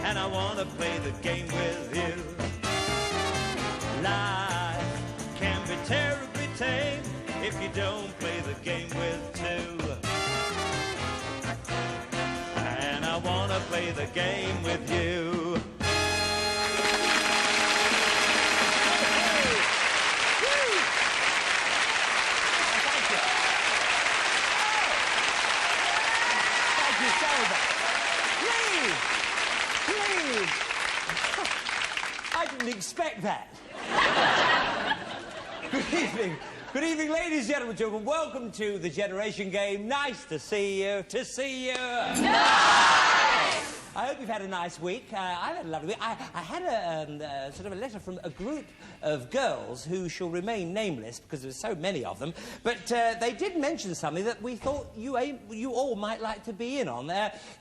and I want to play the game with you. Life can be terribly tame if you don't play the game with two. And I want to play the game with you. Please. I didn't expect that. Good evening. Good evening, ladies and gentlemen. Children. Welcome to the Generation Game. Nice to see you. Nice! I hope you've had a nice week. I've had a lovely week. I had a sort of a letter from a group of girls who shall remain nameless because there's so many of them. But they did mention something that we thought you all might like to be in on.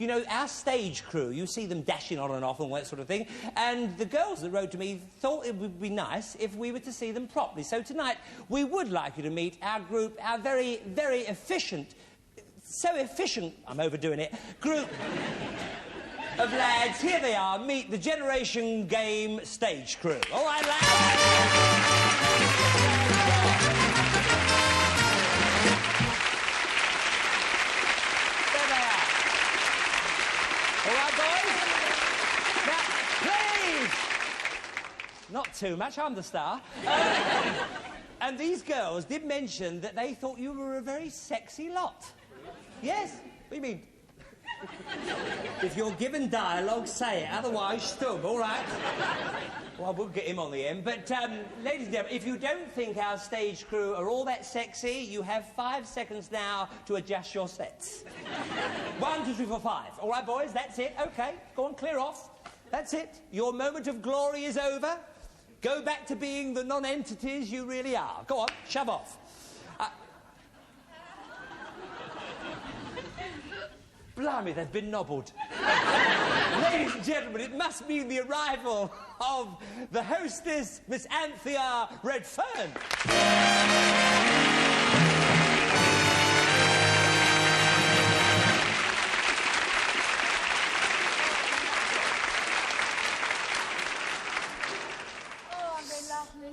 You know, our stage crew, you see them dashing on and off and all that sort of thing. And the girls that wrote to me thought it would be nice if we were to see them properly. So tonight, we would like you to meet our group, our very, very efficient, so efficient, I'm overdoing it, group of lads. Here they are. Meet the Generation Game stage crew. All right, lads? There they are. All right, boys? Now, please! Not too much. I'm the star. And these girls did mention that they thought you were a very sexy lot. Yes? What do you mean? If you're given dialogue, say it. Otherwise, stub, all right? Well, we'll get him on the end. But, ladies and gentlemen, if you don't think our stage crew are all that sexy, you have 5 seconds now to adjust your sets. 1, 2, 3, 4, 5. All right, boys, that's it. OK, go on, clear off. That's it. Your moment of glory is over. Go back to being the non-entities you really are. Go on, shove off. Blimey, they've been nobbled. Ladies and gentlemen, it must mean the arrival of the hostess, Miss Anthea Redfern.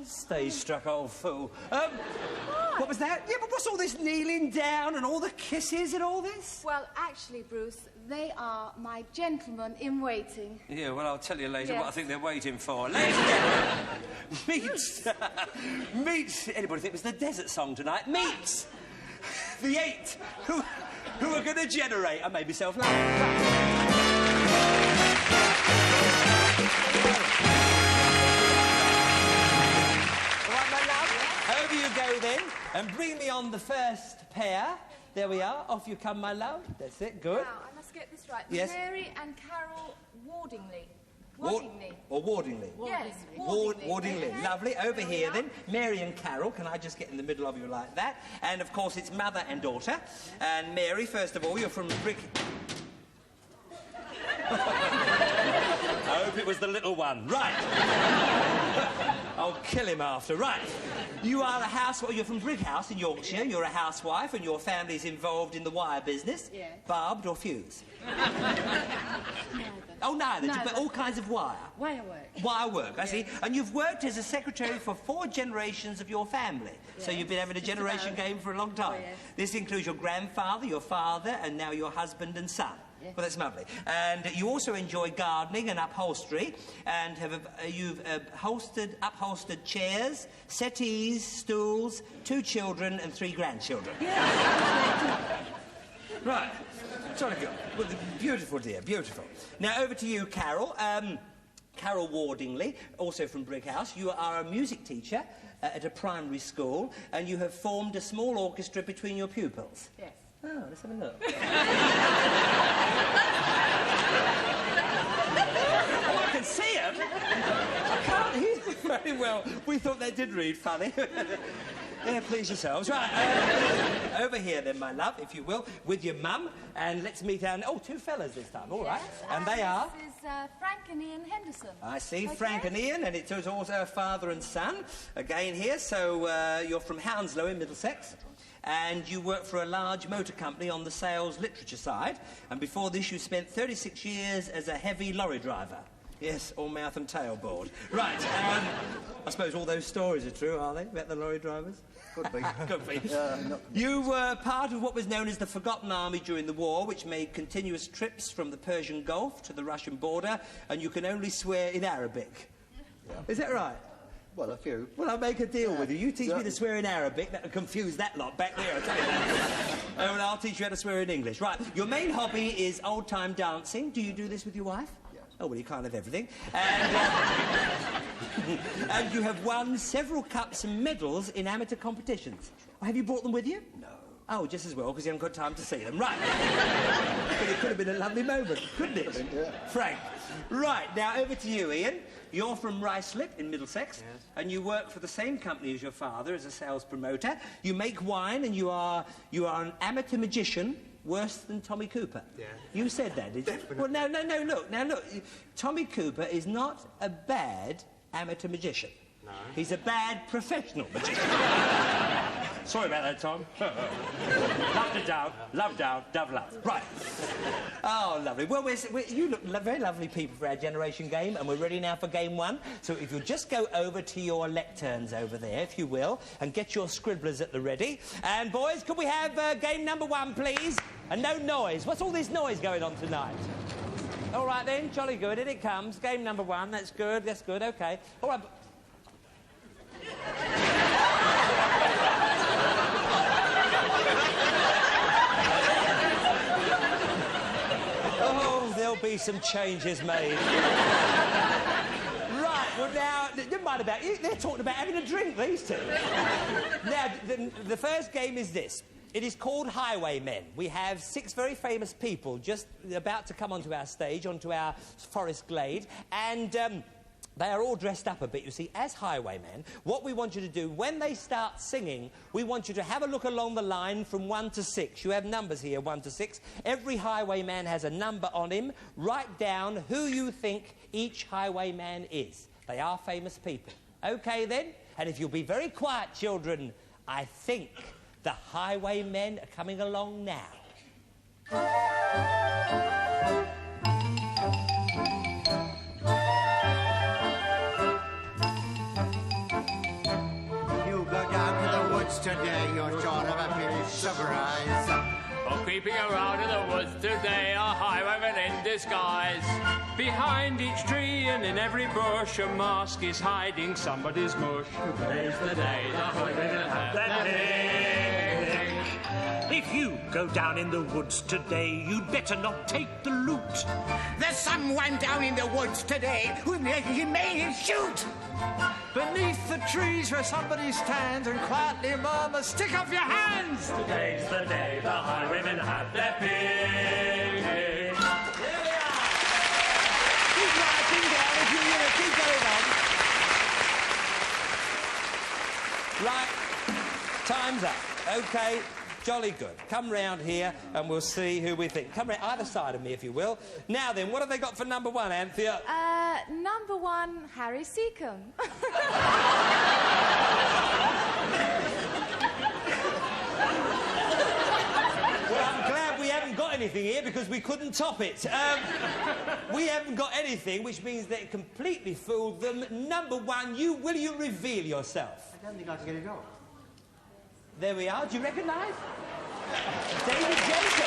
Stage struck, old fool. What was that? Yeah, but what's all this kneeling down and all the kisses and all this? Well, actually, Bruce, they are my gentlemen in waiting. Yeah, well, I'll tell you later what I think they're waiting for. Ladies and gentlemen, meet... Anybody think it was the desert song tonight? Meet the 8 who are going to generate... I made myself laugh. Over you go, then, and bring me on the first pair. There we are. Off you come, my love. That's it. Good. Now, I must get this right. Yes. Mary and Carol Wardingley. Or Wardingley? Yes, Wardingley. Lovely. Over here, then. Mary and Carol. Can I just get in the middle of you like that? And, of course, it's mother and daughter. And Mary, first of all, you're from Brick... I hope it was the little one. Right. I'll kill him after. Right. You are a housewife. You're from Brickhouse in Yorkshire. You're a housewife and your family's involved in the wire business. Yes. Barbed or fuse? Neither. Oh, neither. But all kinds of wire. Wire work. Wire work, I see. And you've worked as a secretary for 4 generations of your family. Yes. So you've been having a generation game for a long time. Oh, yes. This includes your grandfather, your father, and now your husband and son. Yes. Well, that's lovely. And you also enjoy gardening and upholstery, and you've upholstered chairs, settees, stools, 2 children and 3 grandchildren. Yes. Right. Sorry, girl. Well, beautiful, dear, beautiful. Now, over to you, Carol. Carol Wardingley, also from Brickhouse. You are a music teacher at a primary school, and you have formed a small orchestra between your pupils. Yes. Oh, let's have a look. Oh, I can see him. I can't hear them very well. We thought they did read funny. Yeah, please yourselves. Right, over here then, my love, if you will, with your mum. And let's meet our... Oh, 2 fellas this time, all right. Yes, and they are... This is Frank and Ian Henderson. I see, Okay. Frank and Ian, and it's also a father and son, again here. So you're from Hounslow in Middlesex. and you work for a large motor company on the sales literature side, and before this you spent 36 years as a heavy lorry driver. Yes, all mouth and tail board. Right, I suppose all those stories are true, are they, about the lorry drivers? Could be. Could be. You were part of what was known as the Forgotten Army during the war, which made continuous trips from the Persian Gulf to the Russian border, and you can only swear in Arabic. Yeah. Is that right? Well, a few. Well, I'll make a deal with you. You teach me to swear in Arabic. That'll confuse that lot back there, I'll tell you that. And I'll teach you how to swear in English. Right, your main hobby is old-time dancing. Do you do this with your wife? Oh, well, you can't have everything. And, and you have won several cups and medals in amateur competitions. Have you brought them with you? No. Oh, just as well, because you haven't got time to see them. Right. But it could have been a lovely moment, couldn't it? Yeah. Frank. Right, now over to you, Ian. You're from Ruislip in Middlesex, yes, and you work for the same company as your father as a sales promoter. You make wine, and you are an amateur magician. Worse than Tommy Cooper. Yeah. You said that, did you? Definitely. Well, no, look. Tommy Cooper is not a bad amateur magician. No. He's a bad professional magician. Sorry about that, Tom. Love down, dove love. Right. Oh, lovely. Well, you look very lovely people for our generation game, and we're ready now for game one. So if you'll just go over to your lecterns over there, if you will, and get your scribblers at the ready. And, boys, could we have game number one, please? And no noise. What's all this noise going on tonight? All right, then. Jolly good. In it comes. Game number one. That's good. That's good. OK. All right. Oh, there'll be some changes made. Right, well, now, never mind about you. They're talking about having a drink, these two. Now, the first game is this. It is called Highwaymen. We have 6 very famous people just about to come onto our stage, onto our forest glade, and they are all dressed up a bit, you see, as highwaymen. What we want you to do, when they start singing, we want you to have a look along the line from 1 to 6. You have numbers here, 1 to 6. Every highwayman has a number on him. Write down who you think each highwayman is. They are famous people. OK, then? And if you'll be very quiet, children, I think the highwaymen are coming along now. Today you're sure of a big surprise. Oh, creeping around in the woods today are highwaymen in disguise. Behind each tree and in every bush a mask is hiding somebody's mush. Today's the day the highwaymen have their pick. If you go down in the woods today, you'd better not take the loot. There's someone down in the woods today who made him shoot. Beneath the trees where somebody stands and quietly murmurs, stick up your hands! Today's the day the highwaymen have their pick. Here we are. Keep writing down if you keep going on. Right, time's up. OK, jolly good. Come round here and we'll see who we think. Come round either side of me, if you will. Now then, what have they got for number one, Anthea? Number one, Harry Seacombe. Well, I'm glad we haven't got anything here because we couldn't top it. We haven't got anything, which means that it completely fooled them. Number one, will you reveal yourself? I don't think I can get it off. There we are. Do you recognise? David Jacob.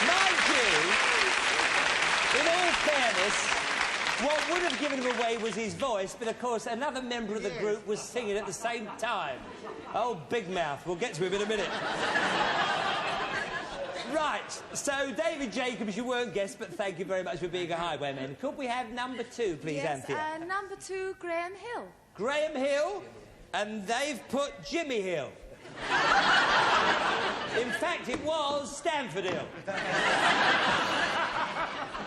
Mind you, in all fairness, what would have given him away was his voice, but of course another member of the group was singing at the same time. Oh, Big Mouth. We'll get to him in a minute. Right, so David Jacobs, you weren't guessed, but thank you very much for being a highwayman. Could we have number two, please, yes, Anthea? Number two, Graham Hill. Graham Hill, and they've put Jimmy Hill. In fact, it was Stanford Hill.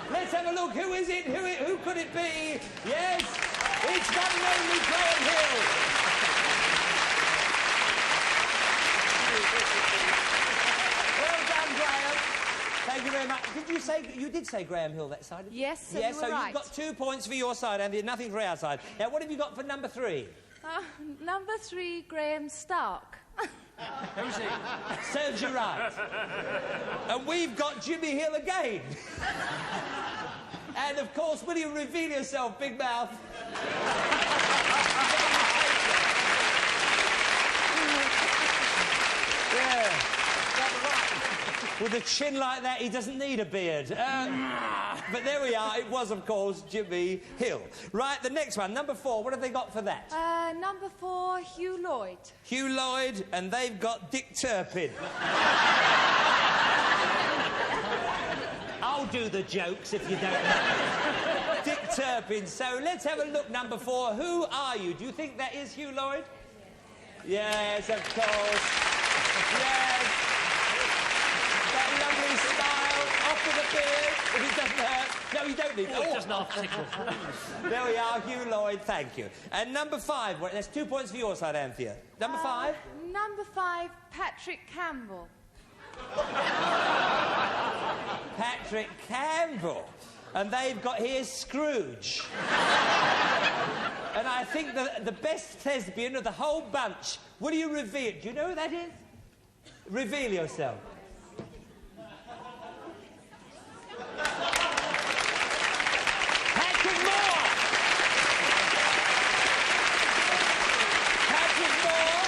Let's have a look. Who is it? Who could it be? Yes, it's one and only Graham Hill. Well done, Graham. Thank you very much. You did say Graham Hill that side? Yes, so yes, you were right. You've got 2 points for your side, Andy, nothing for our side. Now, what have you got for number three? Number 3, Graham Stark. Who's he? Serves you right. And we've got Jimmy Hill again. And, of course, will you reveal yourself, big mouth? Yeah. With a chin like that, he doesn't need a beard. But there we are. It was, of course, Jimmy Hill. Right, the next one, number 4. What have they got for that? Number 4, Hugh Lloyd. Hugh Lloyd, and they've got Dick Turpin. I'll do the jokes if you don't know. Dick Turpin. So let's have a look, number 4. Who are you? Do you think that is Hugh Lloyd? Yes, of course. Yes. That lovely smile, off with a beard, if it doesn't hurt. No, you don't need it. It does not tickle. There we are, Hugh Lloyd, thank you. And number 5, well, there's 2 points for your side, Anthea. Number 5? Number 5, Patrick Campbell. Patrick Campbell. And they've got here Scrooge. And I think the best thespian of the whole bunch. Will you reveal? Do you know who that is? Reveal yourself. Patrick Moir! Patrick Moir!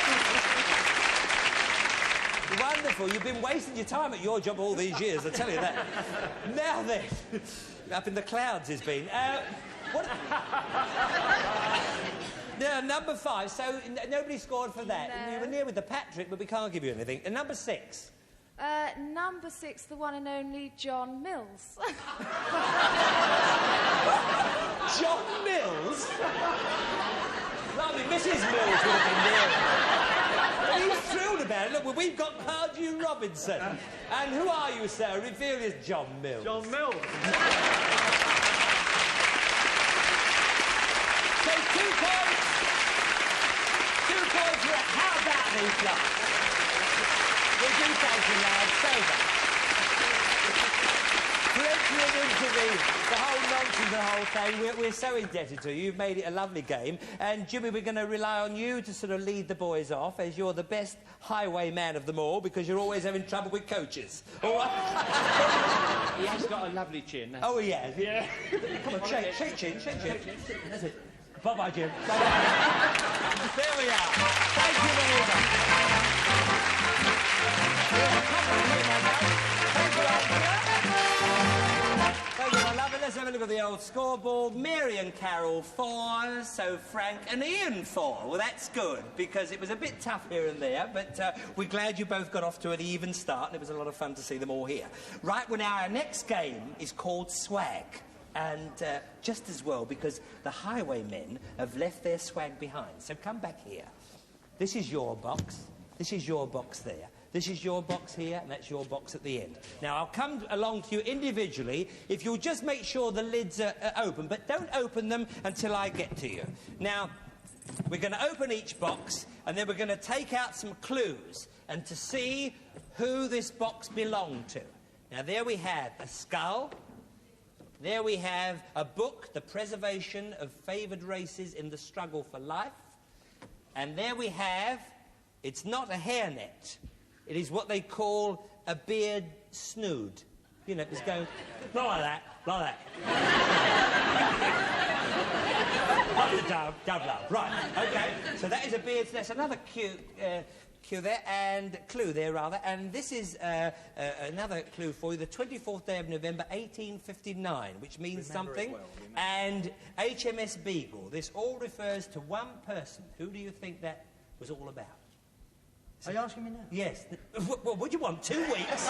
Wonderful. You've been wasting your time at your job all these years, I tell you that. Now then, up in the clouds he's been. What? Now, number 5, so nobody scored for that. No. You were near with the Patrick, but we can't give you anything. And number 6? Number 6, the one and only John Mills. John Mills? Blimey, Mrs. Mills would have been there. He's thrilled about it. Look, well, we've got Pardew Robinson. And who are you, sir? Reveal is John Mills. John Mills. So 2 points. 2 points for how about these lads? We do thank you, lads. So much. For entering into the whole nonsense, the whole thing, we're so indebted to you. You've made it a lovely game. And, Jimmy, we're going to rely on you to sort of lead the boys off, as you're the best highwayman of them all, because you're always having trouble with coaches. All right? He has got a lovely chin. Oh, he has? Yeah. Come on, shake chin. That's it. Bye-bye, Jim. Bye-bye. There we are. Thank you very much. Thank you, Anthea. Thank you, my love. And let's have a look at the old scoreboard. Mary and Carol 4, so Frank and Ian 4. Well, that's good, because it was a bit tough here and there, but we're glad you both got off to an even start, and it was a lot of fun to see them all here. Right, well, now, our next game is called Swag. And just as well, because the highwaymen have left their swag behind. So come back here. This is your box. This is your box there. This is your box here, and that's your box at the end. Now, I'll come along to you individually if you'll just make sure the lids are open, but don't open them until I get to you. Now, we're going to open each box, and then we're going to take out some clues and to see who this box belonged to. Now, there we have a skull. There we have a book, The Preservation of Favoured Races in the Struggle for Life. And there we have, it's not a hairnet. It is what they call a beard snood. You know, it's going, not like that, like that. Like the dove love. Right, OK. So that is a beard, that's another cute... Cue there, and clue there, rather. And this is another clue for you, the 24th day of November, 1859, which means something. Well, and HMS Beagle. This all refers to one person. Who do you think that was all about? Are you asking me now? Yes. Well, what do you want, 2 weeks?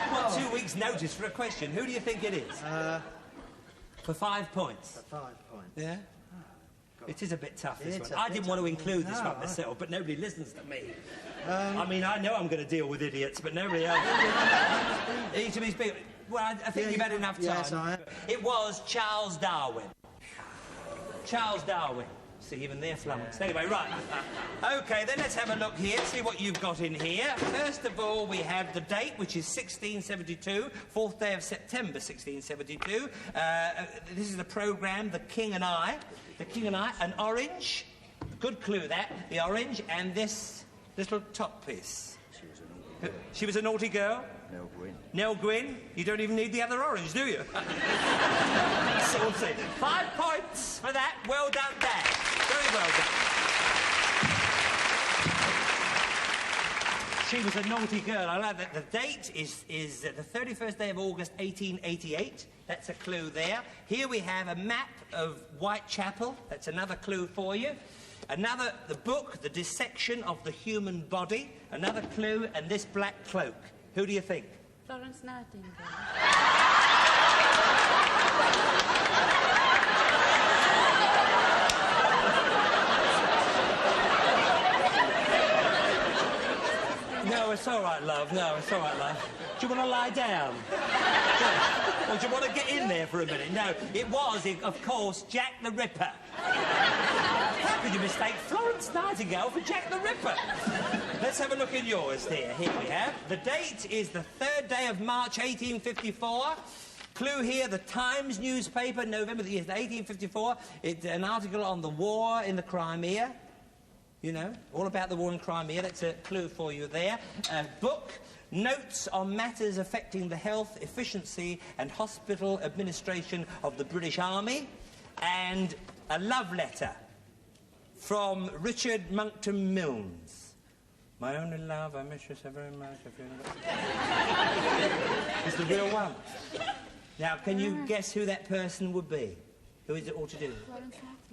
What, 2 weeks' notice for a question? Who do you think it is? For 5 points. For 5 points. Yeah? It is a bit tough, this one. I didn't want to include this one myself, but nobody listens to me. I mean, I know I'm going to deal with idiots, but nobody else. Well, I think you've had enough time. Yes, I have. It was Charles Darwin. Charles Darwin. See, even they're flummoxed. Anyway, right. OK, then let's have a look here, see what you've got in here. First of all, we have the date, which is 1672, 4th day of September, 1672. This is the programme, The King and I. The King and I, an orange. Good clue, that. The orange, and this little top piece. She was a naughty girl? Nell Gwyn. Nell Gwyn? You don't even need the other orange, do you? Saucy. 5 points for that. Well done, Dad. Very well done. She was a naughty girl. I like that. The date is the 31st day of August, 1888. That's a clue there. Here we have a map of Whitechapel. That's another clue for you. Another, the book, The Dissection of the Human Body. Another clue, and this black cloak. Who do you think? Florence Nightingale. No, it's all right, love. No, it's all right, love. Do you want to lie down? Or do you want to get in there for a minute? No, it was, of course, Jack the Ripper. How could you mistake Florence Nightingale for Jack the Ripper? Let's have a look in yours here. Here we have. The date is the 3rd day of March, 1854. Clue here, the Times newspaper, November the 1854. It's an article on the war in the Crimea. You know, all about the war in Crimea. That's a clue for you there. A book, Notes on Matters Affecting the Health, Efficiency and Hospital Administration of the British Army. And a love letter from Richard Monckton Milnes. My only love, I miss you so very much. It's the real one. Now, can you guess who that person would be? Who is it all to do?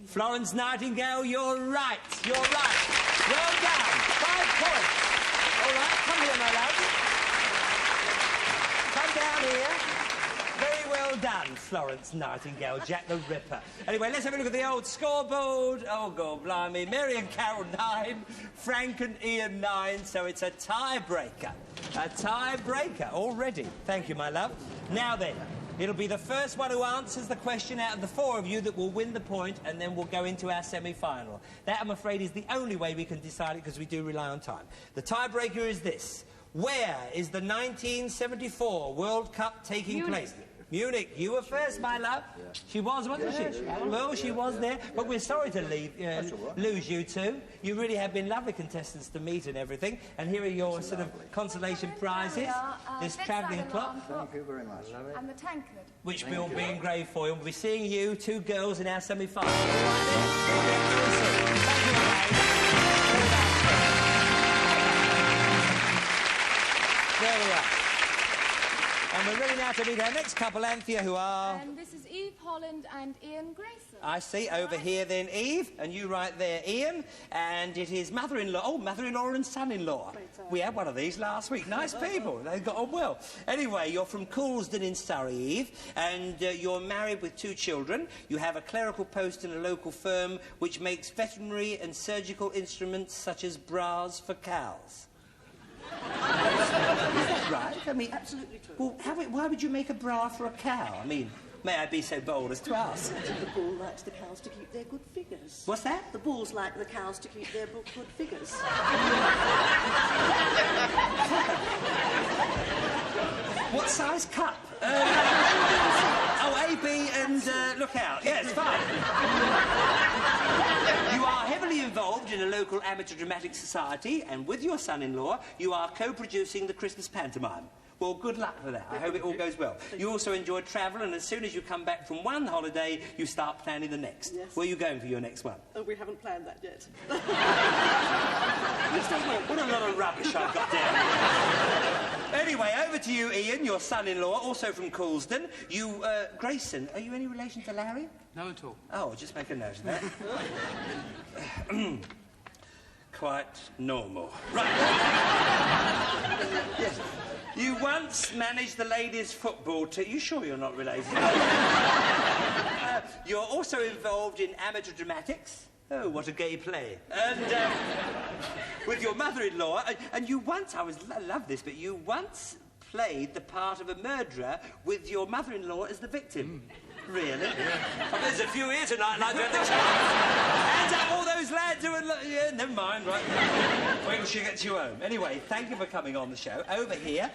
Florence Nightingale, you're right. You're right. Well done. 5 points. All right, come here, my love. Come down here. Very well done, Florence Nightingale, Jack the Ripper. Anyway, let's have a look at the old scoreboard. Oh, God, blimey. Mary and Carol, 9. Frank and Ian, 9. So it's a tie-breaker. A tie-breaker already. Thank you, my love. Now then, it'll be the first one who answers the question out of the 4 of you that will win the point, and then we'll go into our semi-final. That, I'm afraid, is the only way we can decide it, because we do rely on time. The tie-breaker is this. Where is the 1974 World Cup taking place? Munich. You were first, my love. Yeah. She was, wasn't she? Well, she was there. But we're sorry to lose you two. You really have been lovely contestants to meet and everything. And here are your sort of consolation prizes. This travelling clock. Thank you very much. And the tankard. Which will be engraved for you. We'll be seeing you, 2 girls, in our semi-final. There we are. And we're ready now to meet our next couple, Anthea, who are... And this is Eve Holland and Ian Grayson. I see. Over here, then, Eve. And you right there, Ian. And it is mother-in-law. Oh, mother-in-law and son-in-law. We had one of these last week. Nice people. They got on well. Anyway, you're from Coulsdon in Surrey, Eve. And you're married with 2 children. You have a clerical post in a local firm which makes veterinary and surgical instruments such as bras for cows. Is that right? I mean, absolutely true. Well, why would you make a bra for a cow? I mean, may I be so bold as to ask? The bull likes the cows to keep their good figures. What's that? The bulls like the cows to keep their good figures. What size cup? Oh, A, B, and look out. Yeah, it's fine. You are heavily involved in a local amateur dramatic society, and with your son-in-law, you are co-producing the Christmas pantomime. Well, good luck for that. I hope it all goes well. You also enjoy travel, and as soon as you come back from one holiday, you start planning the next. Yes. Where are you going for your next one? Oh, we haven't planned that yet. What a lot of rubbish I've got down here. Anyway, over to you, Ian, your son-in-law, also from Coulsdon. You, Grayson, are you any relation to Larry? No at all. Oh, just make a note of that. Quite normal. Right. Yes. You once managed the ladies' football team. You sure you're not related? You're also involved in amateur dramatics. Oh, what a gay play. And with your mother-in-law. And you once, I love this, but you once played the part of a murderer with your mother-in-law as the victim. Really? Yeah. Oh, there's a few here tonight like that. Hands up, all those lads who are... Yeah, never mind, right. Wait till she gets you home. Anyway, thank you for coming on the show. Over here,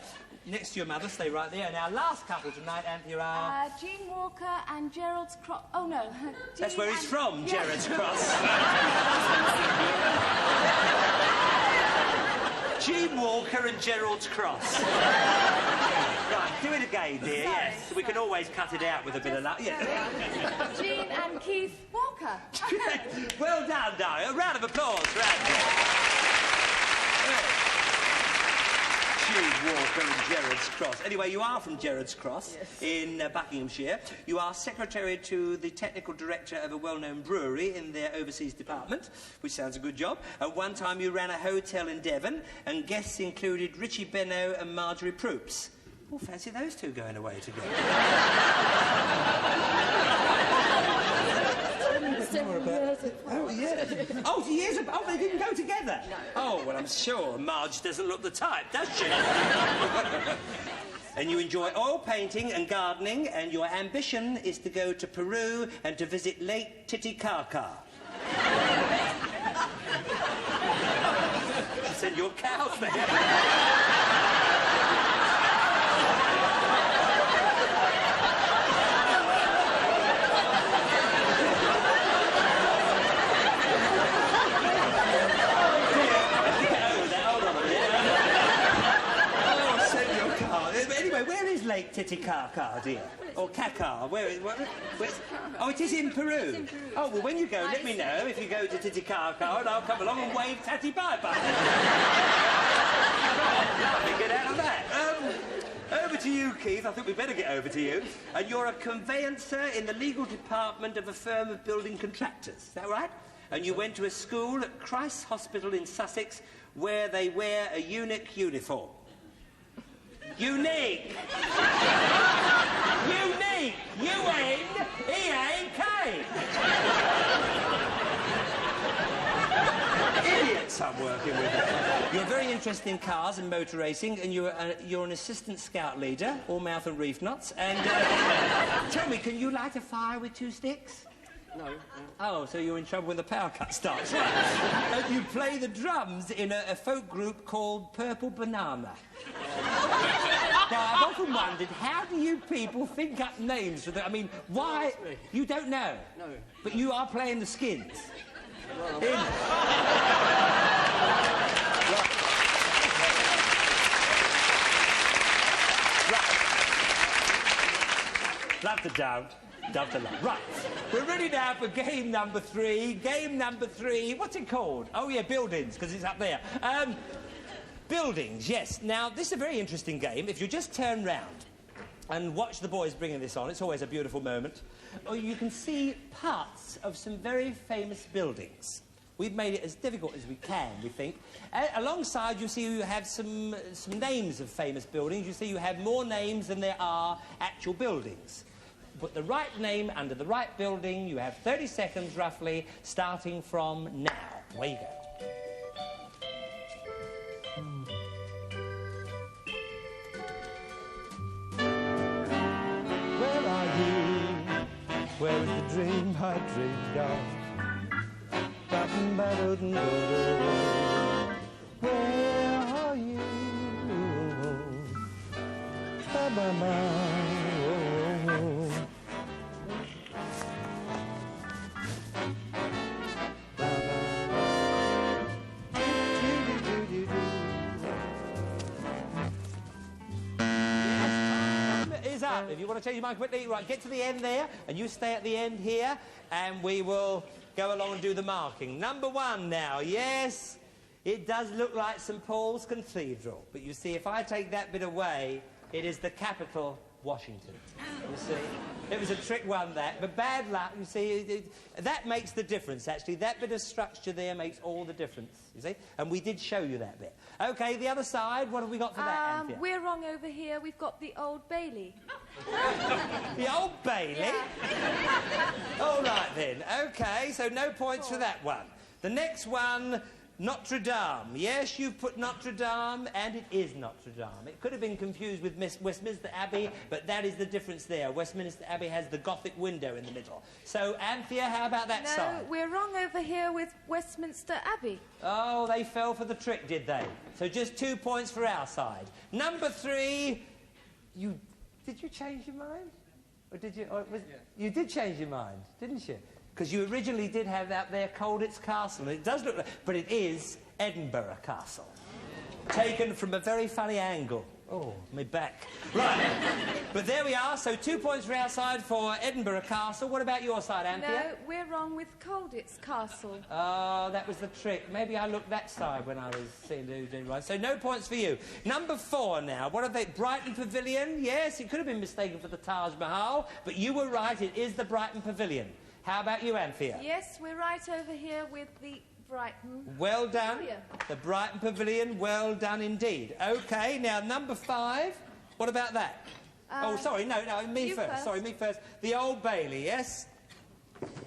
next to your mother, stay right there. And our last couple tonight, Anthea, are... Gene Walker and Gerald's Cross... Oh, no. That's where he's from, yeah. Gerald's Cross. Gene Walker and Gerald's Cross. Right, do it again, dear, yes. We can always cut it out with a bit of luck. Yeah. Gene and Keith Walker. Well done, darling. A round of applause for Gene Walker and Gerald's Cross. Anyway, you are from Gerald's Cross, yes, in Buckinghamshire. You are secretary to the technical director of a well-known brewery in their overseas department, which sounds a good job. At one time, you ran a hotel in Devon, and guests included Richie Benno and Marjorie Proops. Oh, fancy those two going away together. Oh, yeah. Oh, years ago. Oh, they didn't go together? No. Oh, well, I'm sure Marge doesn't look the type, does she? And you enjoy oil painting and gardening, and your ambition is to go to Peru and to visit Lake Titicaca. You send your cows there. Where is Lake Titicaca, dear? Or Caca? Where's... Oh, it is in Peru. It's in Peru. Oh, well, when you go, let me know if you go to Titicaca, and I'll come along and wave tatty bye-bye. Let me get out of that. Over to you, Keith. I think we'd better get over to you. And you're a conveyancer in the legal department of a firm of building contractors. Is that right? And you went to a school at Christ's Hospital in Sussex where they wear a eunuch uniform. Unique! Unique! U-N-E-A-K! Idiots I'm working with. You're very interested in cars and motor racing, and you're an assistant scout leader, all mouth and reef knots. And tell me, can you light a fire with 2 sticks? No. Oh, so you're in trouble when the power cut starts. Right. You play the drums in a folk group called Purple Banana. Now, I've often wondered, how do you people think up names for the... I mean, why... You don't know? No. But you are playing the Skins. Well, Love the down. Love the love. Right. We're ready now for game number 3. Game number 3. What's it called? Oh, yeah, buildings, because it's up there. Buildings, yes. Now, this is a very interesting game. If you just turn round and watch the boys bringing this on, it's always a beautiful moment, or you can see parts of some very famous buildings. We've made it as difficult as we can, we think. Alongside, you see you have some names of famous buildings. You see you have more names than there are actual buildings. Put the right name under the right building. You have 30 seconds, roughly, starting from now. Away you go. Where are you? Where is the dream I dreamed of? Where are you? Is up. If you want to change your mind quickly, right, get to the end there, and you stay at the end here, and we will go along and do the marking. Number 1 now. Yes, it does look like St. Paul's Cathedral, but you see, if I take that bit away, it is the capital, Washington. You see? It was a trick one, that, but bad luck, you see. That makes the difference, actually. That bit of structure there makes all the difference, you see? And we did show you that bit. OK, the other side, what have we got for that, Anthea? We're wrong over here. We've got the Old Bailey. The Old Bailey? Yeah. All right, then. OK, so no points for that one. The next one, Notre Dame. Yes, you've put Notre Dame, and it is Notre Dame. It could have been confused with Westminster Abbey, but that is the difference there. Westminster Abbey has the Gothic window in the middle. So, Anthea, how about that side? No, we're wrong over here with Westminster Abbey. Oh, they fell for the trick, did they? So just 2 points for our side. Number 3, did you change your mind? Or did you... You did change your mind, didn't you? Because you originally did have out there Colditz Castle. It does look like... But it is Edinburgh Castle. Taken from a very funny angle. Oh, my back. Right. But there we are. So 2 points for our side for Edinburgh Castle. What about your side, Anthea? No, we're wrong with Colditz Castle. Oh, that was the trick. Maybe I looked that side when I was seeing who did right. So no points for you. Number 4 now. What are they? Brighton Pavilion? Yes, it could have been mistaken for the Taj Mahal, but you were right. It is the Brighton Pavilion. How about you, Anthea? Yes, we're right over here with the Brighton. Well done. Pavilion. The Brighton Pavilion, well done indeed. OK, now number 5. What about that? Oh, sorry, no, me first. Sorry, me first. The Old Bailey, yes?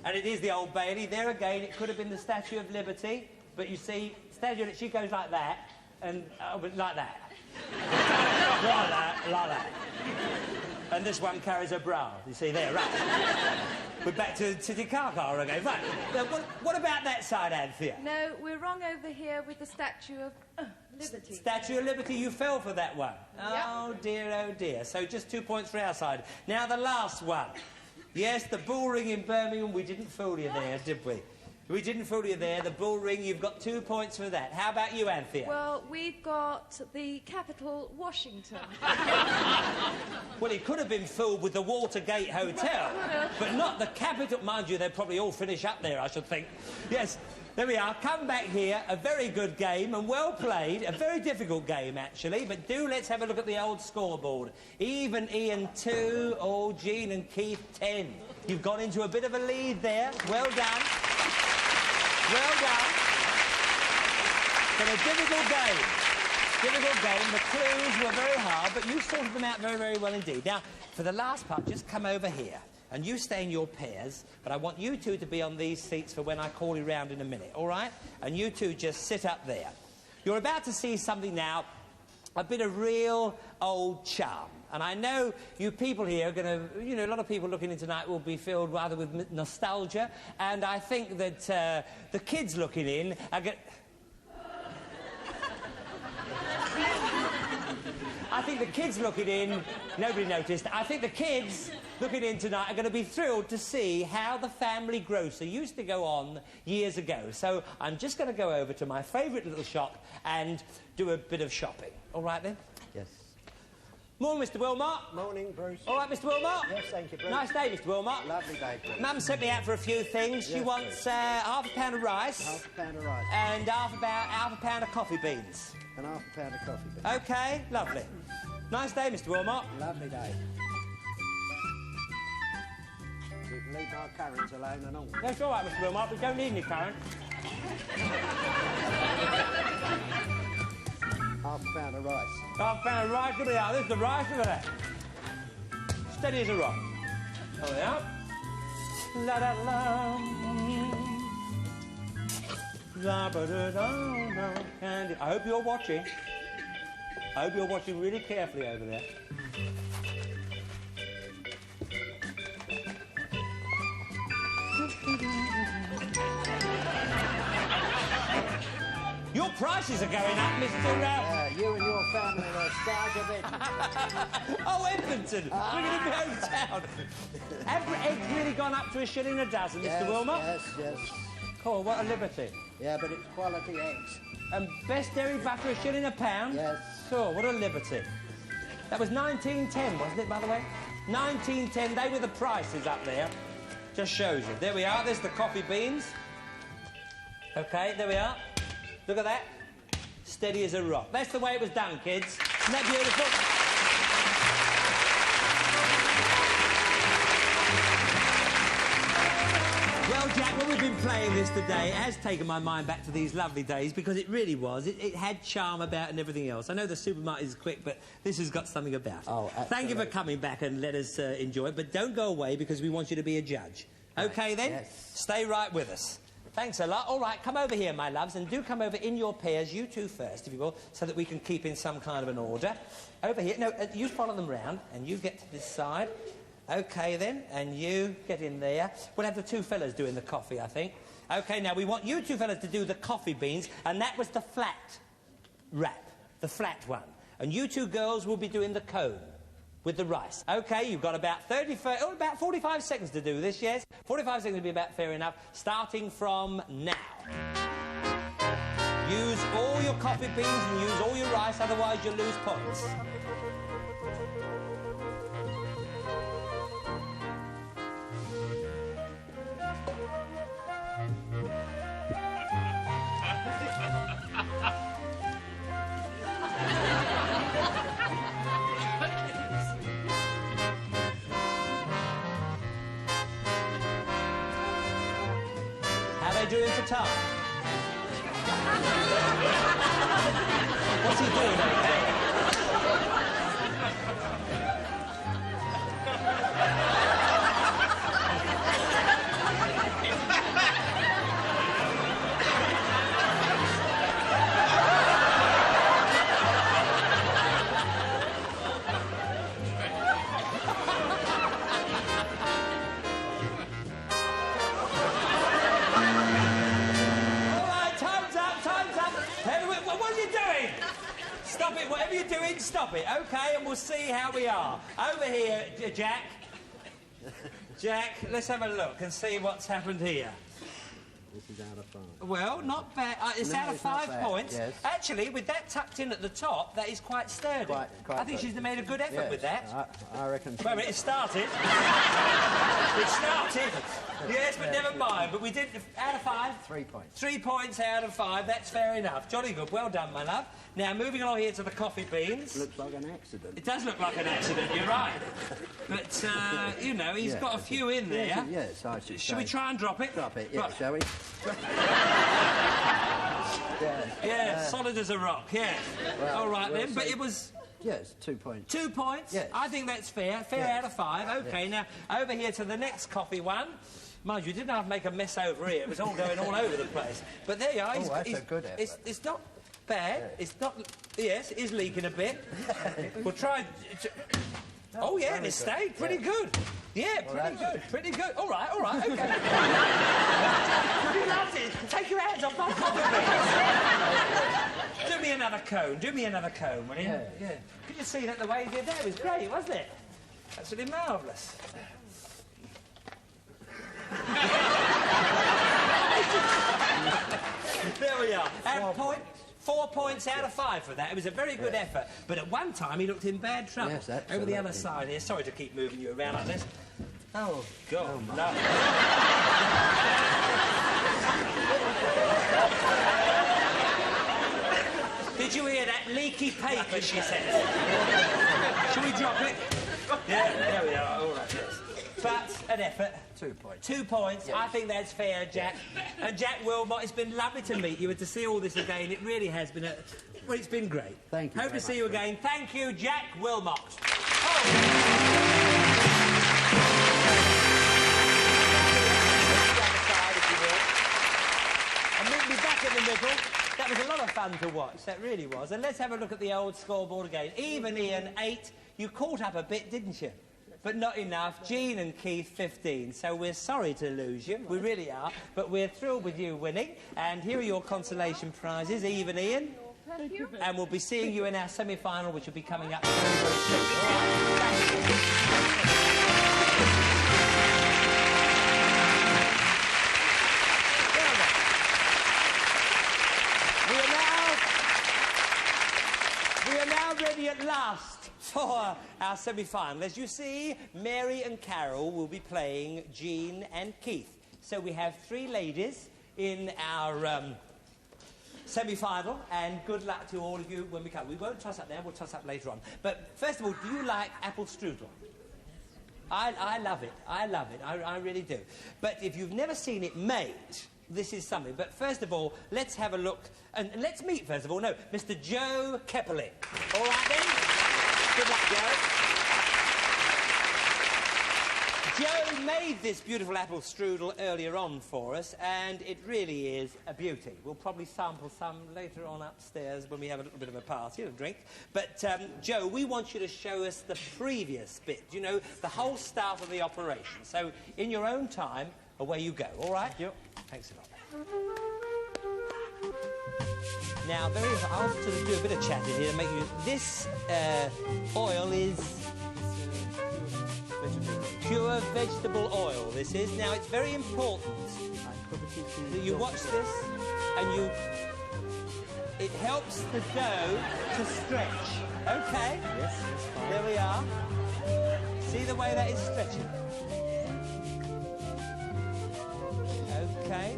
And it is the Old Bailey. There again, it could have been the Statue of Liberty, but you see, Statue, she goes like that, and like that. like that. And this one carries a bra. You see there, right? We're back to Titicaca again. Right. Now, what about that side, Anthea? No, we're wrong over here with the Statue of Liberty. Statue of Liberty, you fell for that one. Yep. Oh, dear. So just 2 points for our side. Now, the last one. Yes, the Bull Ring in Birmingham. We didn't fool you there, did we? We didn't fool you there. The Bull Ring, you've got 2 points for that. How about you, Anthea? Well, we've got the capital, Washington. Well, he could have been fooled with the Watergate Hotel, but not the capital. Mind you, they'll probably all finish up there, I should think. Yes, there we are. Come back here. A very good game and well played. A very difficult game, actually. But let's have a look at the old scoreboard. Even Ian 2, Jean and Keith 10. You've gone into a bit of a lead there. Well done. Well done. But a difficult game. The clues were very hard, but you sorted them out very, very well indeed. Now, for the last part, just come over here. And you stay in your pairs, but I want you two to be on these seats for when I call you round in a minute, all right? And you two just sit up there. You're about to see something now, a bit of real old charm. And I know you people here are going to... You know, a lot of people looking in tonight will be filled rather with nostalgia. And I think that the kids looking in are going... I think the kids looking in... Nobody noticed. I think the kids looking in tonight are going to be thrilled to see how the family grocer used to go on years ago. So I'm just going to go over to my favourite little shop and do a bit of shopping. All right, then? Yes. Morning, Mr. Wilmot. Morning, Bruce. All right, Mr. Wilmot? Yes, thank you, Bruce. Nice day, Mr. Wilmot. Lovely day, Bruce. Mum sent me out for a few things. She wants half a pound of rice. Half a pound of rice. And half a pound of coffee beans. And half a pound of coffee beans. OK, lovely. Nice day, Mr. Wilmot. Lovely day. You can leave our currants alone and all. That's all right, Mr. Wilmot. We don't need any currant. Half a pound of rice. Half a pound of rice. Look at that. This is the rice. Look at that. Steady as a rock. There we are. La da la. La ba da da da. I hope you're watching. I hope you're watching really carefully over there. Your prices are going up, Mr. You and your family are stars of Edmonton. Oh, Edmonton! We're going to be hometown. Have eggs really gone up to a shilling a dozen, Mr. Wilmot? Yes. Cool, what a liberty. Yeah, but it's quality eggs. And best dairy butter a shilling a pound? Yes. Cool, what a liberty. That was 1910, wasn't it, by the way? 1910, they were the prices up there. Just shows you. There we are, there's the coffee beans. OK, there we are. Look at that. Steady as a rock. That's the way it was done, kids. Isn't that beautiful? Well, Jack, when we've been playing this today, it has taken my mind back to these lovely days because it really was. It had charm about it and everything else. I know the supermarket is quick, but this has got something about it. Oh, absolutely. Thank you for coming back and let us enjoy it, but don't go away because we want you to be a judge. Right. OK, then? Yes. Stay right with us. Thanks a lot. All right, come over here, my loves, and do come over in your pairs, you two first, if you will, so that we can keep in some kind of an order. Over here. No, you follow them round, and you get to this side. OK, then, and you get in there. We'll have the two fellas doing the coffee, I think. OK, now, we want you two fellas to do the coffee beans, and that was the flat wrap, the flat one. And you two girls will be doing the cone with the rice. OK, you've got about about 45 seconds to do this, yes? 45 seconds would be about fair enough, starting from now. Use all your coffee beans and use all your rice, otherwise you'll lose points. Doing for time? What's he doing over there? Whatever you're doing, stop it, OK? And we'll see how we are. Over here, Jack. Jack, let's have a look and see what's happened here. This is out of 5. Well, not bad. It's out of 5 points. Yes. Actually, with that tucked in at the top, that is quite sturdy. Quite I think she's made a good effort with that. I reckon. Well, it started. It started. Yes, but never mind. But we did out of 5. 3 points. 3 points out of 5. That's fair enough. Jolly good. Well done, my love. Now, moving on here to the coffee beans. Looks like an accident. It does look like an accident, you're right. But, you know, he's got a few in there. Yes, I should Shall we try and drop it? Drop it, yeah, right. shall we? Yeah, solid as a rock, yeah. Well, all right, then, but it was... Yes, 2 points. 2 points? Yes. I think that's fair. Fair out of 5. OK, now, over here to the next coffee one. Mind you, didn't have to make a mess over here. It was all going all over the place. But there you are. That's a good effort. It's not bad. Yeah. It's not... Yes, it is leaking a bit. We'll try... Oh, yeah, and it stayed pretty good. Yeah, pretty good. All right, OK. You loved it. Take your hands off my coffee. Do me another cone. Do me another cone, will you? Yeah. Could you see that the way he did that? It was great, wasn't it? Absolutely marvellous. There we are. And 4 points out of 5 for that. It was a very good effort. But at one time, he looked in bad trouble. Yes, over the other side here. Sorry to keep moving you around like this. Oh, God. No. Did you hear that? Leaky paper, she said. Shall we drop it? Yeah, there we are. All right, yes. But an effort. 2 points. 2 points. Yes. I think that's fair, Jack. And Jack Wilmot, it's been lovely to meet you and to see all this again. It really has been well, it's been great. Thank you. Hope to see you again. Thank you, Jack Wilmot. And meet me back in the middle. That was a lot of fun to watch. That really was. And let's have a look at the old scoreboard again. Even Ian, 8. You caught up a bit, didn't you? But not enough. Jean and Keith, 15. So we're sorry to lose you. We really are. But we're thrilled with you winning. And here are your consolation prizes. Even Ian. Thank you. And we'll be seeing you in our semi-final, which will be coming up very, very soon. Thank you. We are now ready at last for our semi-final. As you see, Mary and Carol will be playing Jean and Keith. So we have 3 ladies in our semi-final, and good luck to all of you when we come. We won't toss up now, we'll toss up later on. But first of all, do you like apple strudel? I love it. I love it. I really do. But if you've never seen it made, this is something. But first of all, let's have a look. And let's meet, first of all, Mr. Joe Kepperling. All right, then? Good luck, Joe. Joe made this beautiful apple strudel earlier on for us, and it really is a beauty. We'll probably sample some later on upstairs when we have a little bit of a party and a drink. But, Joe, we want you to show us the previous bit, you know, the whole start of the operation. So, in your own time, away you go, all right? Yep. Thanks a lot. Now, I'll sort of do a bit of chatting here to make you... This oil is... pure vegetable oil, this is. Now, it's very important that you watch this and it helps the dough to stretch. Okay? Yes, that's fine. There we are. See the way that is stretching? Okay.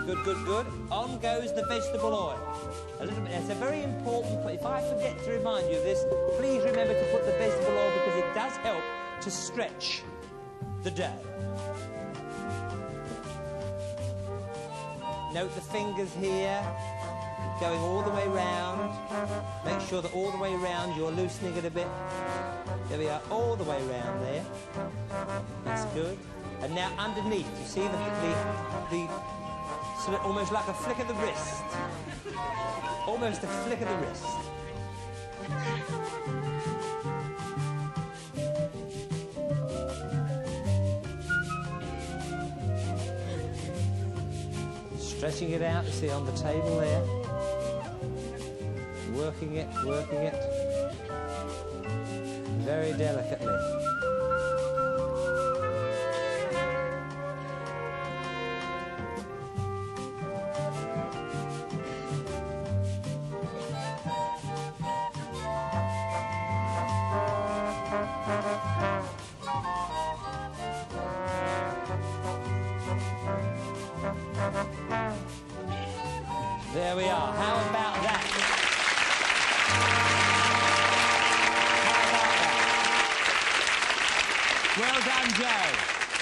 Good, good, good. On goes the vegetable oil. A little bit. That's a very important point. If I forget to remind you of this, please remember to put the vegetable oil because it does help to stretch the dough. Note the fingers here, going all the way round. Make sure that all the way round you're loosening it a bit. There we are, all the way round there. That's good. And now underneath, you see the sort of almost like a flick of the wrist. Almost a flick of the wrist. Stretching it out, you see, on the table there. Working it, working it. Very delicately. There we are. How about that? Well done, Joe.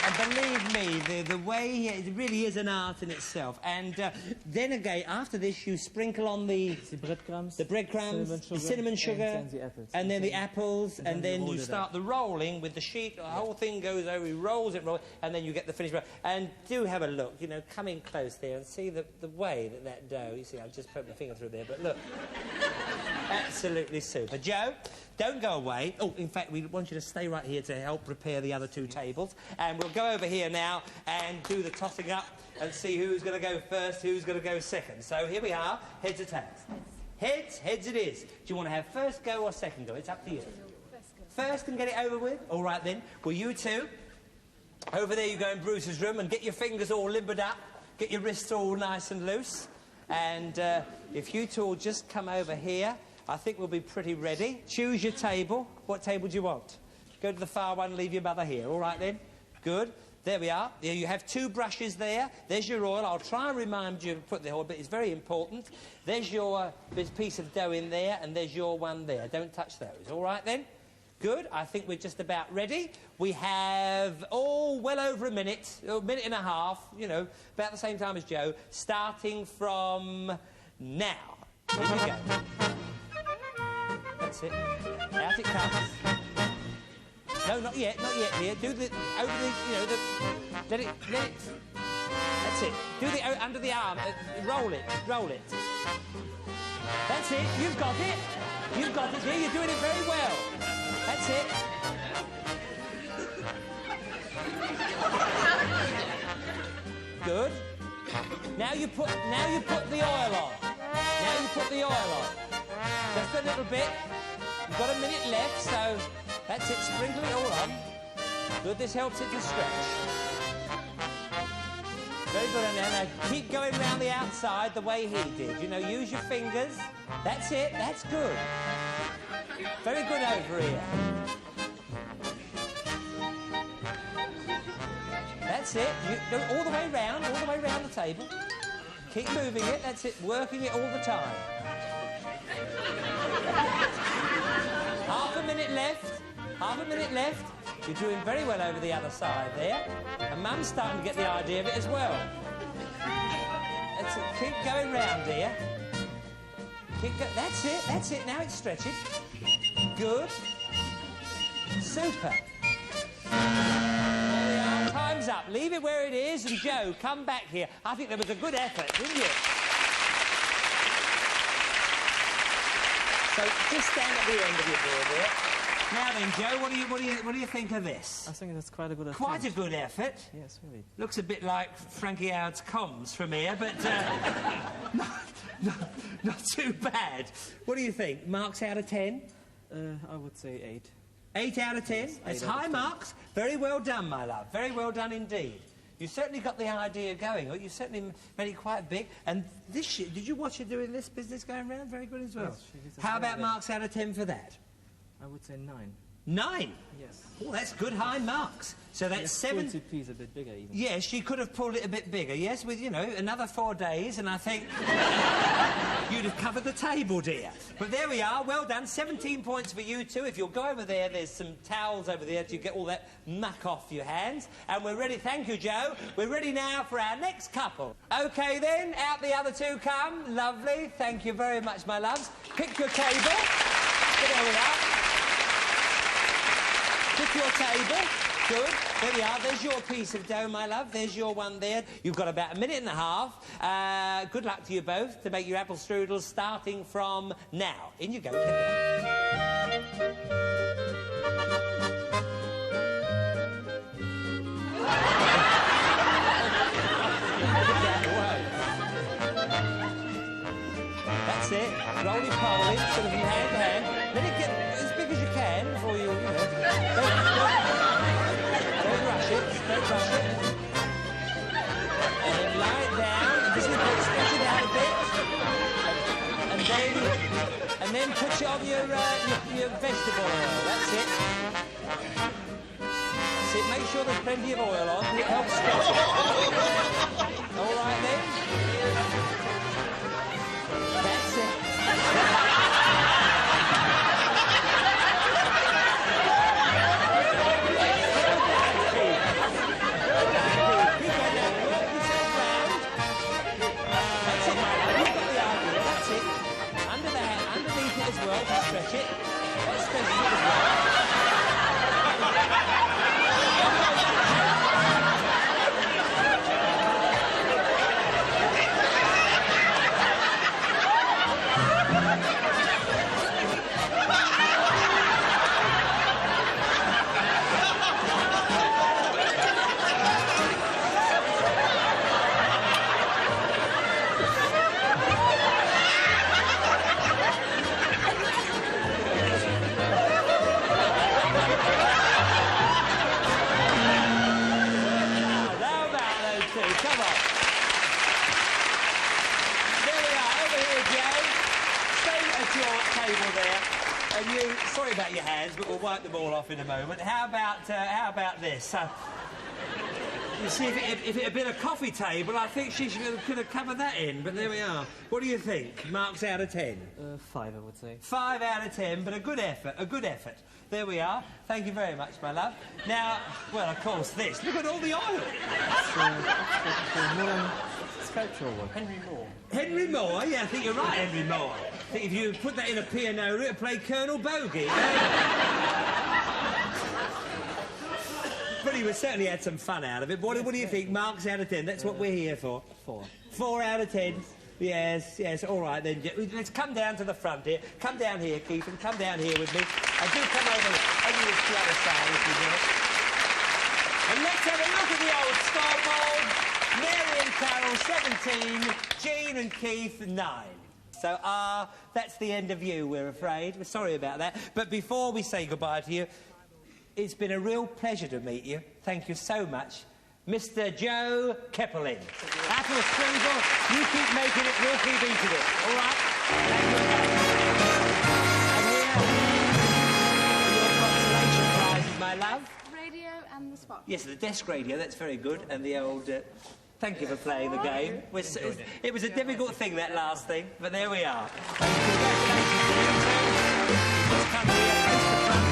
And believe me, the way it really is an art in itself. And then again, after this, you sprinkle on the breadcrumbs, the cinnamon sugar, and then the apples, and then you start the rolling with the sheet. The whole thing goes over, he rolls it, and then you get the finished roll. And do have a look, you know, come in close there and see the way that dough. You see, I've just poked my finger through there, but look, absolutely super. Joe, don't go away. Oh, in fact, we want you to stay right here to help prepare the other two tables. And we'll go over here now and do the tossing up and see who's going to go first, who's going to go second. So here we are, heads or tails? Heads, heads it is. Do you want to have first go or second go? It's up to you. First and get it over with? All right then. Well, you two, over there you go in Bruce's room and get your fingers all limbered up, get your wrists all nice and loose. And if you two will just come over here, I think we'll be pretty ready. Choose your table. What table do you want? Go to the far one, leave your mother here. All right, then? Good. There we are. There you have two brushes there. There's your oil. I'll try and remind you to put the oil, but it's very important. There's your piece of dough in there, and there's your one there. Don't touch those. All right, then? Good. I think we're just about ready. We have, well over a minute and a half, you know, about the same time as Joe, starting from now. Here we go. That's it. Out it comes. No, not yet, dear. Do the, over the, you know, let it. That's it. Do the, under the arm, roll it. That's it, you've got it, dear, you're doing it very well. That's it. Good. Now you put the oil on. Just a little bit. You've got a minute left, so that's it. Sprinkle it all on. Good, this helps it to stretch. Very good, and now keep going round the outside the way he did. You know, use your fingers. That's it, that's good. Very good over here. That's it. You go all the way round the table. Keep moving it, that's it, working it all the time. Half a minute left. You're doing very well over the other side there. And Mum's starting to get the idea of it as well. That's it. Keep going round, dear. That's it. Now it's stretching. Good. Super. There we are. Time's up. Leave it where it is, and Joe, come back here. I think there was a good effort, didn't you? So just stand at the end of your board here. Now then, Joe, what do you think of this? I think that's quite a good effort. Quite a good effort. Yes, really. Looks a bit like Frankie Howard's comms from here, but not too bad. What do you think? Marks out of 10? I would say 8. 8 out of 10? Yes, That's 8 out of high 10. marks. Very well done, my love. Very well done indeed. You certainly got the idea going. You certainly made it quite big. And this year, did you watch her doing this business going round? Very good as well. Yes, she did as How well, about yeah. marks out of 10 for that? I would say 9. 9? Yes. Oh, that's good high marks. So that's 7... The piece a bit bigger, even. Yes, she could have pulled it a bit bigger, yes, with, you know, another 4 days, and I think you'd have covered the table, dear. But there we are, well done. 17 points for you two. If you'll go over there, there's some towels over there to get all that muck off your hands. And we're ready, thank you, Joe. We're ready now for our next couple. OK, then, out the other two come. Lovely, thank you very much, my loves. Pick your table. There we are. Pick your table. Good. There we are. There's your piece of dough, my love. There's your one there. You've got about a minute and a half. Good luck to you both to make your apple strudels starting from now. In you go. That's it. Roly-poly, sort of from hand to hand. Let it get as big as you can before you know. Don't rush it. Don't rush it. And then lie it down. And just stretch it out a bit. And then put it on your vegetable oil. That's it. That's it. Make sure there's plenty of oil on. It helps stretch it. All right then. That's it. As well, to stretch it. Let's stretch it as well. Sorry about your hands, but we'll wipe them all off in a moment. How about this? You see, if it had been a coffee table, I think she could have covered that in, but there we are. What do you think? Marks out of 10? 5, I would say. 5 out of 10, but a good effort, a good effort. There we are. Thank you very much, my love. Now, well, of course, this. Look at all the oil. Sculptural work. Henry Moir. Henry Moir? Yeah, I think you're right, Henry Moir. I think if you put that in a piano, it would play Colonel Bogey. But he would certainly had some fun out of it. What do you think? Marks out of 10. That's what we're here for. 4. 4 out of 10. Yes, yes. All right, then. Let's come down to the front here. Come down here, Keith, and come down here with me. And do come over this to the other side, if you will. And let's have a look at the old scoreboard. Mary and Carol, 17. Jean and Keith, 9. So, that's the end of you, we're afraid. We're sorry about that. But before we say goodbye to you, it's been a real pleasure to meet you. Thank you so much. Mr. Joe Keppelin. Apple Strudel, you keep making it, we'll keep eating it. All right? And here, your consolation prizes, my love. Radio and the spot. Yes, the desk radio, that's very good. And the old... thank you for playing the game. It was a difficult thing, that last thing, but there we are. Congratulations to you two. Let's come here, face to front,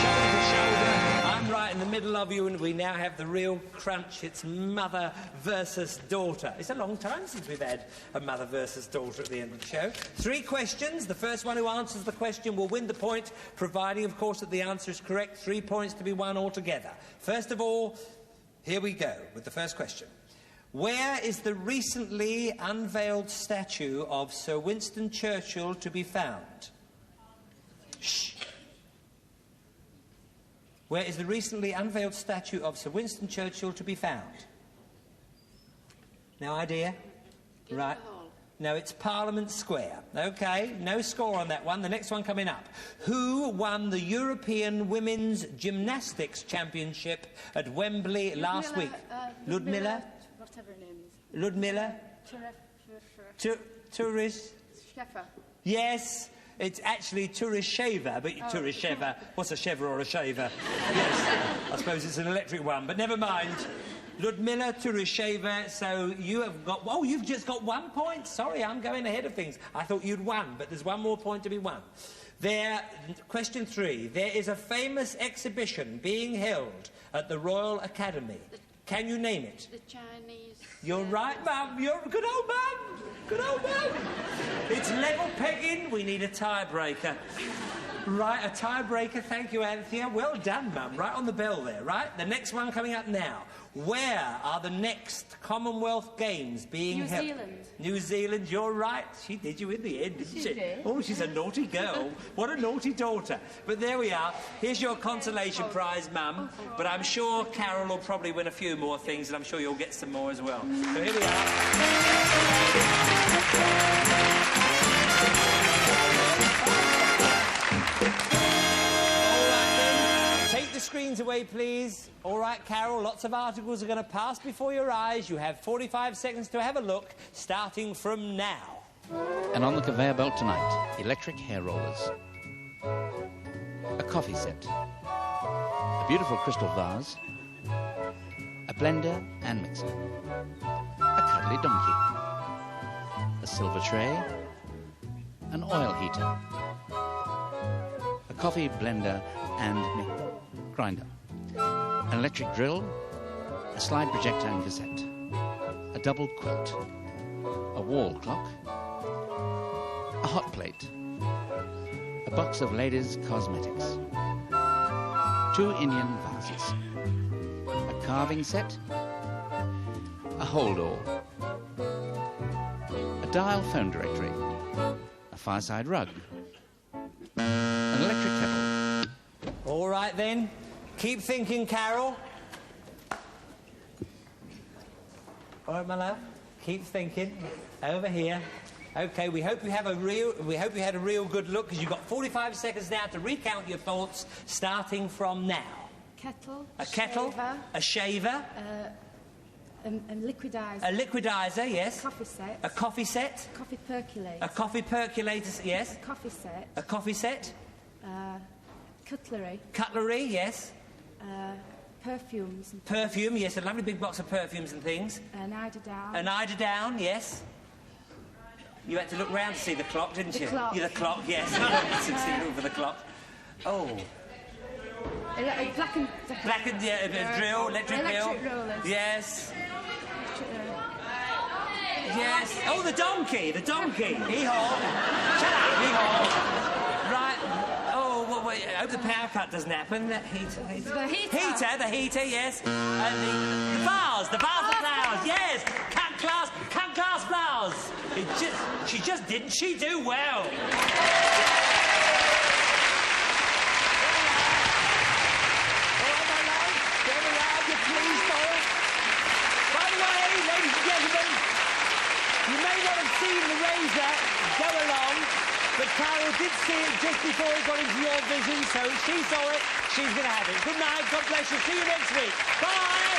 shoulder to shoulder. I'm right in the the middle of you, and we now have the real crunch. It's mother versus daughter. It's a long time since we've had a mother versus daughter at the end of the show. 3 questions. The first one who answers the question will win the point, providing, of course, that the answer is correct. 3 points to be won altogether. First of all, here we go with the first question. Where is the recently unveiled statue of Sir Winston Churchill to be found? Shh. Where is the recently unveiled statue of Sir Winston Churchill to be found? No idea? Right. No, it's Parliament Square. OK, no score on that one. The next one coming up. Who won the European Women's Gymnastics Championship at Wembley last week? Ludmilla? Whatever her name is. Ludmilla? Tourist? Yes. It's actually Turisheva, but Turisheva, what's a shaver or a shaver? Yes, I suppose it's an electric one, but never mind. Ludmilla Turisheva, so you have got... Oh, you've just got 1 point. Sorry, I'm going ahead of things. I thought you'd won, but there's one more point to be won. Question 3. There is a famous exhibition being held at the Royal Academy. Can you name it? The Chinese... You're right, Mum. You're a good old Mum. Good old Mum. It's level pegging. We need a tiebreaker. Right, a tiebreaker. Thank you, Anthea. Well done, Mum. Right on the bell there, right? The next one coming up now. Where are the next Commonwealth Games being held? New Zealand. New Zealand, you're right. She did you in the end, didn't she? She did. Oh, she's a naughty girl. What a naughty daughter. But there we are. Here's your consolation prize, Mum. But I'm sure Carol will probably win a few more things, and I'm sure you'll get some more as well. So here we are. The screens away, please. All right, Carol, lots of articles are going to pass before your eyes. You have 45 seconds to have a look, starting from now. And on the conveyor belt tonight, electric hair rollers, a coffee set, a beautiful crystal vase, a blender and mixer, a cuddly donkey, a silver tray, an oil heater, a coffee blender and grinder, an electric drill, a slide projector and cassette, a double quilt, a wall clock, a hot plate, a box of ladies' cosmetics, 2 Indian vases, a carving set, a hold all, a dial phone directory, a fireside rug, an electric kettle. All right, then. Keep thinking, Carol. All right, my love. Keep thinking. Over here. OK, we hope you had a real good look, because you've got 45 seconds now to recount your thoughts, starting from now. Kettle. A kettle. Shaver, a shaver. A liquidizer. A liquidizer, yes. A coffee set. A coffee set. A coffee percolator. A coffee percolator, yes. A coffee set. A coffee set. Cutlery. Cutlery, yes. Perfumes. Perfume, yes, a lovely big box of perfumes and things. An eiderdown. An eiderdown, yes. You had to look round to see the clock, didn't you? The clock. Yeah, the clock, yes. For the clock. Oh. Blackened, yeah, drill, electric drill. Rollers. Yes. Yes. Oh, the donkey, the donkey. Hee-haw. Shut up, hee-haw. Right. Wait, I hope the power cut doesn't happen. The heater. The heater. The heater, yes. And the vase of flowers, yes. Cut glass flowers. She do well. By the way, ladies and gentlemen, you may not have seen the razor go along, but Carol did see it just before it got into your vision, so she saw it, she's going to have it. Good night, God bless you, see you next week. Bye!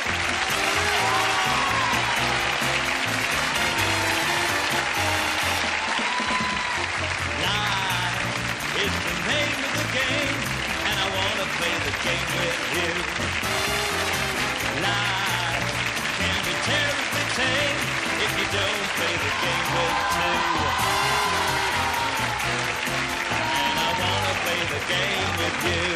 Life is the name of the game, and I want to play the game with you. Life can be terribly tame if you don't play the game with two. And I want to play the game with you.